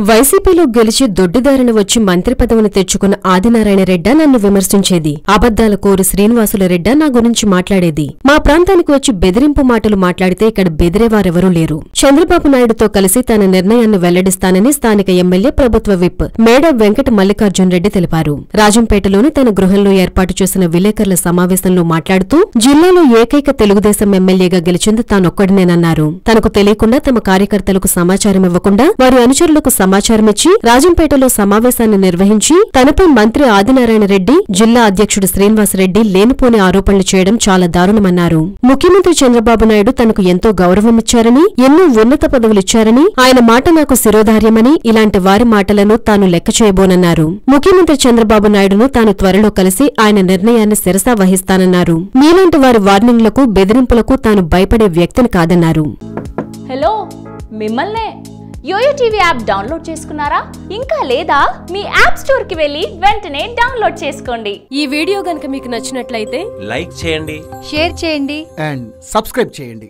వైసీపీలో గెలిచి దొడ్డిదారిన వచ్చి మంత్రి పదవిని తెచ్చుకున్న ఆదినారాయణ రెడ్డి నన్ను విమర్శించేది. అబద్దాల కోరు శ్రీనివాసుల రెడ్డి నా గురించి మాట్లాడేది. మా ప్రాంతానికి వచ్చి బెదిరింపు మాటలు మాట్లాడితే ఇక్కడ బెదిరేవారెవరూ లేరు. చంద్రబాబు నాయుడుతో కలిసి తన నిర్ణయాన్ని వెల్లడిస్తానని స్థానిక ఎమ్మెల్యే ప్రభుత్వ విప్ మేడ వెంకట మల్లికార్జున్ రెడ్డి తెలిపారు. రాజంపేటలోని తన గృహంలో ఏర్పాటు చేసిన విలేకరుల సమావేశంలో మాట్లాడుతూ జిల్లాలో ఏకైక తెలుగుదేశం ఎమ్మెల్యేగా గెలిచింది తానొక్కడినేనన్నారు. తనకు తెలియకుండా తమ కార్యకర్తలకు సమాచారం ఇవ్వకుండా వారి అనుచరులకు సమాచారమిచ్చి రాజంపేటలో సమావేశాన్ని నిర్వహించి తనపై మంత్రి ఆదినారాయణ రెడ్డి, జిల్లా అధ్యక్షుడు శ్రీనివాసరెడ్డి లేనిపోని ఆరోపణలు చేయడం చాలా దారుణమన్నారు. ముఖ్యమంత్రి చంద్రబాబు నాయుడు తనకు ఎంతో గౌరవమిచ్చారని, ఎన్నో ఉన్నత పదవులిచ్చారని, ఆయన మాట నాకు శిరోధార్యమని, ఇలాంటి వారి మాటలను తాను లెక్క చేయబోనన్నారు. ముఖ్యమంత్రి చంద్రబాబు నాయుడును తాను త్వరలో కలిసి ఆయన నిర్ణయాన్ని శిరసా వహిస్తానన్నారు. మీలాంటి వారి వార్నింగ్లకు, బెదిరింపులకు తాను భయపడే వ్యక్తిని కాదన్నారు. హలో, మిమ్మల్నే యోయో టీవీ యాప్ డౌన్లోడ్ చేసుకున్నారా? ఇంకా లేదా? మీ యాప్ స్టోర్ కి వెళ్ళి వెంటనే డౌన్లోడ్ చేసుకోండి. ఈ వీడియో గనుక మీకు నచ్చినట్లయితే లైక్ చేయండి, షేర్ చేయండి అండ్ సబ్స్క్రైబ్ చేయండి.